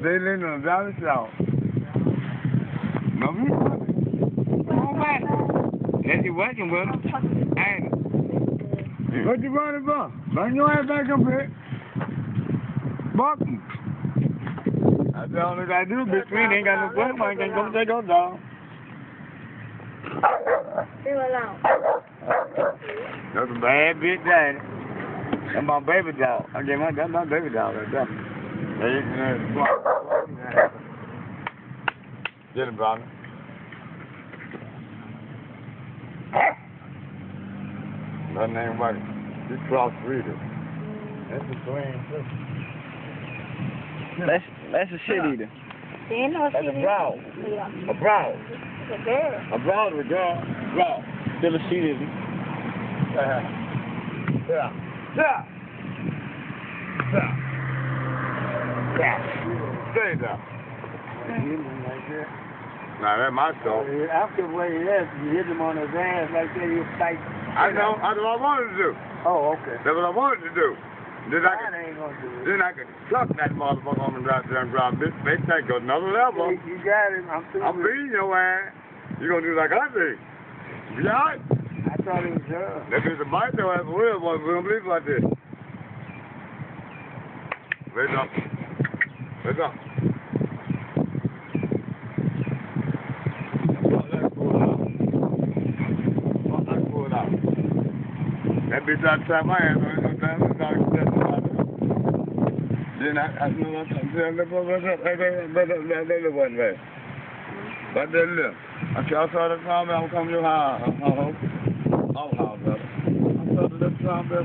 They live on the south. No, me. Come on back. Let you working with him. Hey. What you running for? Bring your ass back up here. Buck him. That's the only thing I do, bitch. We ain't got no foot. Man can't come take us down. Leave alone. That's a bad bitch, daddy. That's my baby dog. I gave my baby dog right there. Get him, brother. That name right. You cross-breeder. That's a twin, too. That's a shit eater. That's a broad. A broad. It's a girl. A broad with a girl. Broad. Still a shit eater. Yeah. Yeah. Yeah. Stay there. Now that's my dog. After where he is, you hit him on his ass like that, you fight. I know. That's what I wanted to do. Oh, okay. That's what I wanted to do. Then I ain't gonna do it. then I could suck that motherfucker on the goddamn ground. This they take another level. You got him. I'm beating your ass. You gonna do like I do. You all right? I thought it was her. If it's a bite your ass for real, boy, we don't believe like this. Raise up. Raise up. That bitch I try my ass on it sometimes. Then I know what I'm saying. That little one there. But that little. I saw the time I'm coming to your house. Our house, brother. I saw the little time there.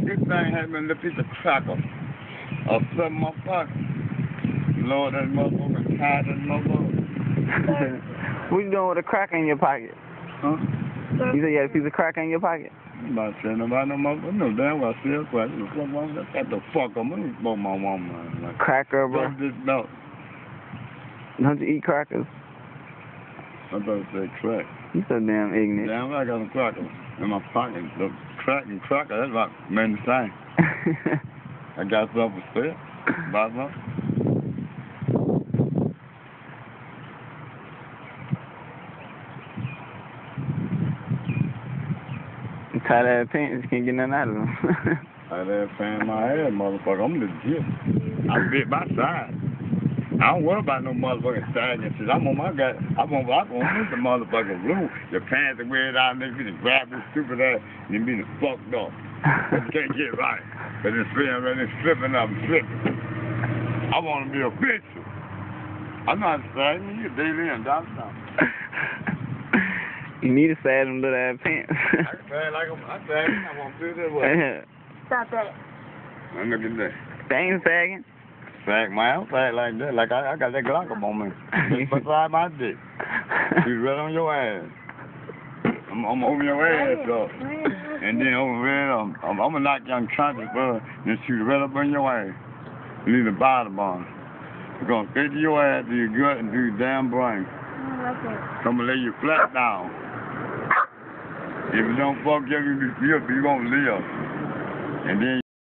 This thing had been a little piece of cracker. Or something in my pocket. Lord, that motherfucker tied that motherfucker. What you doing with a crack in your pocket? Huh? You said you had a piece of crack in your pocket? I'm not saying about no motherfucker. No damn well still crack. What the fuck I'm gonna smoke my woman. Like, Cracker, bro. No. Don't you eat crackers? I better say crack. You so damn ignorant. Damn, I got a cracker in my pocket. Look, crack and cracker, that's about many things. I got something for sale. Buy something. Tie that pants, can't get nothing out of them. I that fan in my head, motherfucker. I'm legit. I bit my side. I don't worry about no motherfucking side and shit. I'm on my guy. I'm on the motherfucking blue. Your pants are weird out, nigga. You just grab this stupid ass and you be fucked up. But you can't get right. But it's slipping up and slipping. I want to be a bitch. I'm not saying you daily and downtown. You need to sag them little ass pants. I sag like I sag. I want to do this way. Stop that. Now look at that. They ain't sagging. Sag, man. I don't sag like that. Like I got that glock up on me. Just beside my dick. She's right on your ass. I'm over your ass up. And then over there, I'm gonna knock you on traffic, bro. Then shoot right up on your ass. You need a bottom on. We're gonna straight to your ass, to your gut, and to your damn brain. I'm gonna lay you flat down. If you don't fuck you, you won't live. And then